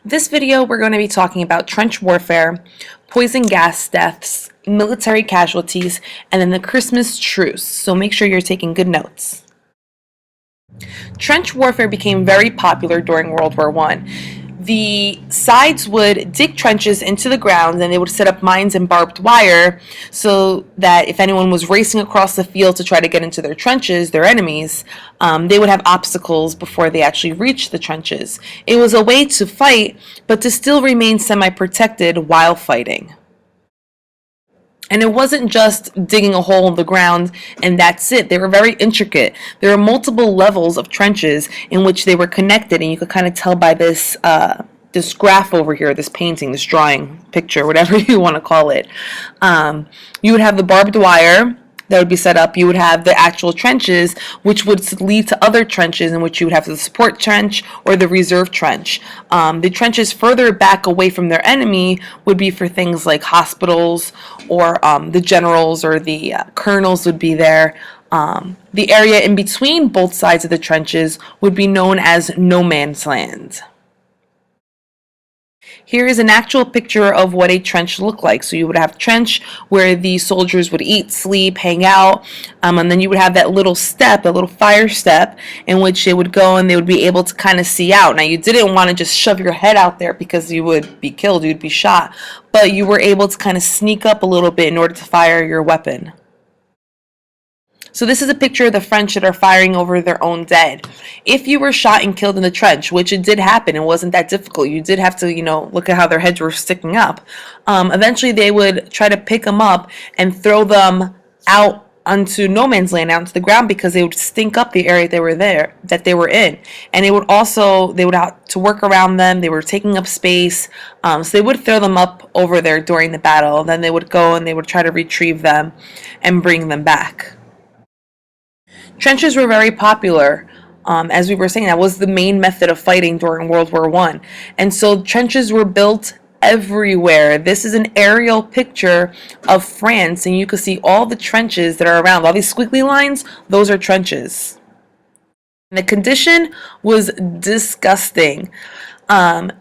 This video, we're going to be talking about trench warfare, poison gas deaths, military casualties, and then the Christmas truce, so make sure you're taking good notes. Trench warfare became very popular during World War I. The sides would dig trenches into the ground and they would set up mines and barbed wire so that if anyone was racing across the field to try to get into their trenches, their enemies, they would have obstacles before they actually reached the trenches. It was a way to fight, but to still remain semi-protected while fighting. And it wasn't just digging a hole in the ground and that's it. They were very intricate. There were multiple levels of trenches in which they were connected, and you could kind of tell by this this graph over here, this painting, this drawing, picture, whatever you want to call it. You would have the barbed wire that would be set up. You would have the actual trenches, which would lead to other trenches in which you would have the support trench or the reserve trench. The trenches further back away from their enemy would be for things like hospitals, or the generals or the colonels would be there. The area in between both sides of the trenches would be known as no man's land. Here is an actual picture of what a trench looked like. So you would have a trench where the soldiers would eat, sleep, hang out, and then you would have that little step, that little fire step, in which they would go and they would be able to kind of see out. Now, you didn't want to just shove your head out there because you would be killed, you'd be shot, but you were able to kind of sneak up a little bit in order to fire your weapon. So this is a picture of the French that are firing over their own dead. If you were shot and killed in the trench, which it did happen, it wasn't that difficult. You did have to, look at how their heads were sticking up. Eventually they would try to pick them up and throw them out onto no man's land, out into the ground, because they would stink up the area that they were in. And they would have to work around them. They were taking up space. So they would throw them up over there during the battle. Then they would go and they would try to retrieve them and bring them back. Trenches were very popular. As we were saying, that was the main method of fighting during World War I. And so trenches were built everywhere. This is an aerial picture of France, and you can see all the trenches that are around. All these squiggly lines, those are trenches. And the condition was disgusting.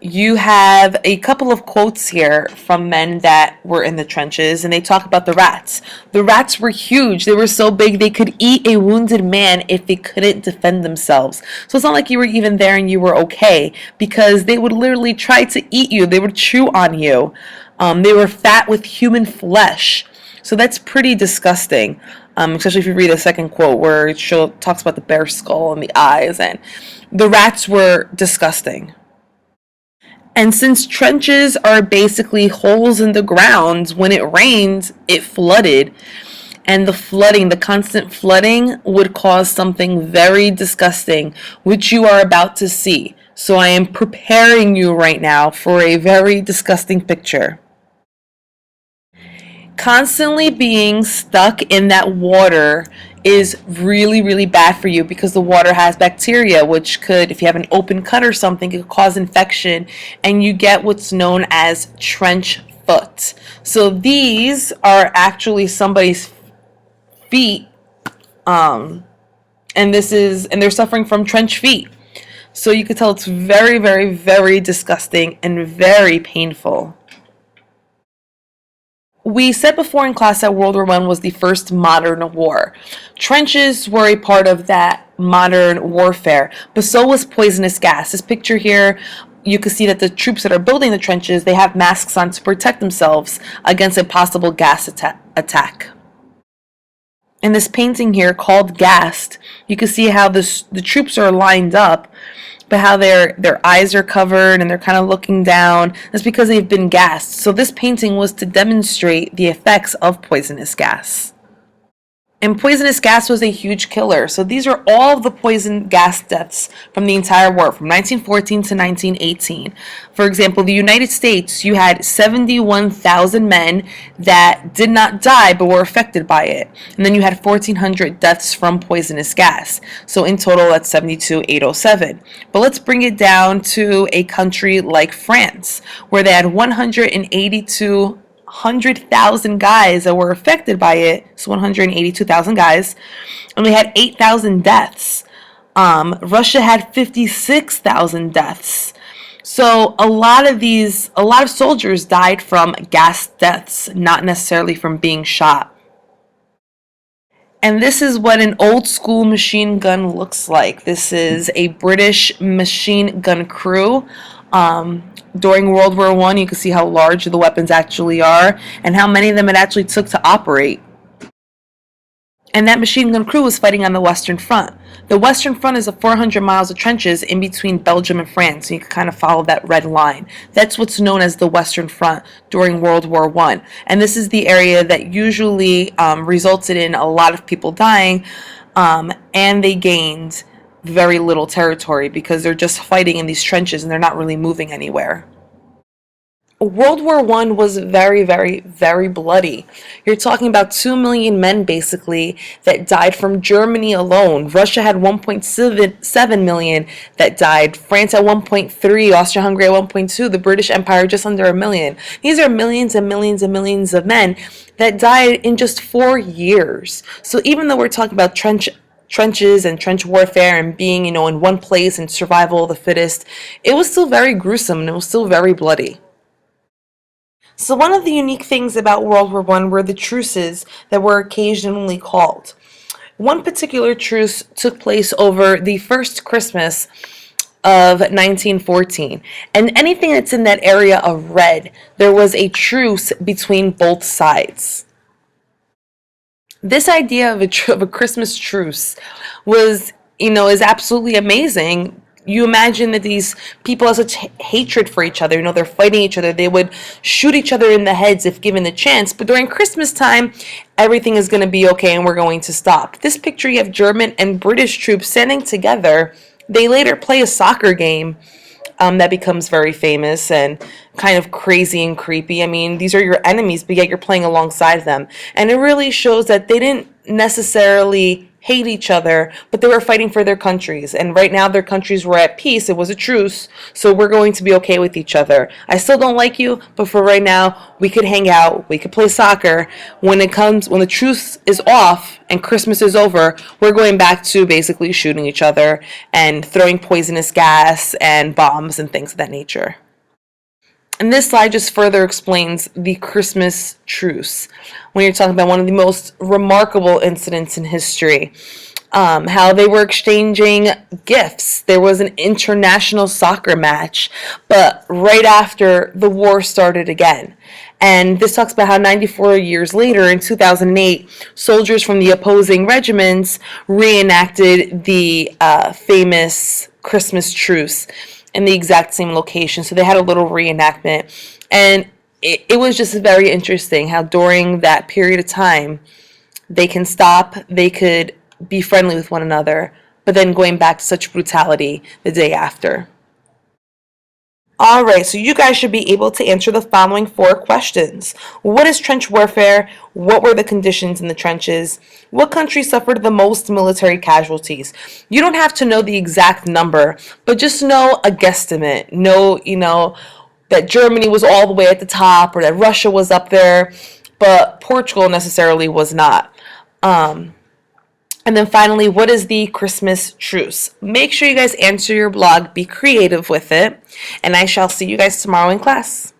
You have a couple of quotes here from men that were in the trenches, and they talk about the rats. The rats were huge. They were so big they could eat a wounded man if they couldn't defend themselves. So it's not like you were even there and you were okay, because they would literally try to eat you. They would chew on you. They were fat with human flesh. So that's pretty disgusting, especially if you read the second quote where it talks about the bear skull and the eyes, and the rats were disgusting. And since trenches are basically holes in the ground, when it rained, it flooded. And the constant flooding would cause something very disgusting, which you are about to see. So I am preparing you right now for a very disgusting picture. Constantly being stuck in that water is really, really bad for you, because the water has bacteria, which could, if you have an open cut or something, it could cause infection, and you get what's known as trench foot. So these are actually somebody's feet, and they're suffering from trench feet. So you could tell it's very, very, very disgusting and very painful. We said before in class that World War I was the first modern war. Trenches were a part of that modern warfare, but so was poisonous gas. This picture here, you can see that the troops that are building the trenches, they have masks on to protect themselves against a possible gas attack. In this painting here called Gassed, you can see how the troops are lined up, but how their eyes are covered and they're kind of looking down. That's because they've been gassed. So this painting was to demonstrate the effects of poisonous gas. And poisonous gas was a huge killer. So these are all of the poison gas deaths from the entire war, from 1914 to 1918. For example, the United States, you had 71,000 men that did not die but were affected by it. And then you had 1,400 deaths from poisonous gas. So in total, that's 72,807. But let's bring it down to a country like France, where they had 100,000 guys that were affected by it, so 182,000 guys, and they had 8,000 deaths. Russia had 56,000 deaths. So a lot of soldiers died from gas deaths, not necessarily from being shot. And this is what an old school machine gun looks like. This is a British machine gun crew. During World War One, you can see how large the weapons actually are and how many of them it actually took to operate. And that machine gun crew was fighting on the Western Front. The Western Front is a 400 miles of trenches in between Belgium and France. So you can kind of follow that red line. That's what's known as the Western Front during World War One. And this is the area that usually resulted in a lot of people dying, and they gained very little territory because they're just fighting in these trenches and they're not really moving anywhere. World War One was very, very, very bloody. You're talking about 2 million men basically that died from Germany alone. Russia had 1.7 million that died. France at 1.3, Austria-Hungary at 1.2, the British Empire just under a million. These are millions and millions and millions of men that died in just 4 years. So even though we're talking about trenches and trench warfare and being, in one place and survival of the fittest, it was still very gruesome and it was still very bloody. So one of the unique things about World War One were the truces that were occasionally called. One particular truce took place over the first Christmas of 1914, and anything that's in that area of red, there was a truce between both sides. This idea of a Christmas truce was, is absolutely amazing. You imagine that these people have such hatred for each other. They're fighting each other. They would shoot each other in the heads if given the chance. But during Christmas time, everything is going to be okay and we're going to stop. This picture, you have German and British troops standing together. They later play a soccer game that becomes very famous and kind of crazy and creepy. I mean, these are your enemies, but yet you're playing alongside them. And it really shows that they didn't necessarily hate each other, but they were fighting for their countries. And right now their countries were at peace. It was a truce, so we're going to be okay with each other. I still don't like you, but for right now, we could hang out, we could play soccer. When the truce is off and Christmas is over, we're going back to basically shooting each other and throwing poisonous gas and bombs and things of that nature. And this slide just further explains the Christmas truce. When you're talking about one of the most remarkable incidents in history, how they were exchanging gifts. There was an international soccer match, but right after the war started again. And this talks about how 94 years later, in 2008, soldiers from the opposing regiments reenacted the famous Christmas truce in the exact same location. So they had a little reenactment. And it was just very interesting how during that period of time, they can stop, they could be friendly with one another, but then going back to such brutality the day after. Alright, so you guys should be able to answer the following 4 questions. What is trench warfare? What were the conditions in the trenches? What country suffered the most military casualties? You don't have to know the exact number, but just know a guesstimate. Know, that Germany was all the way at the top or that Russia was up there, but Portugal necessarily was not. And then finally, what is the Christmas truce? Make sure you guys answer your blog, be creative with it, and I shall see you guys tomorrow in class.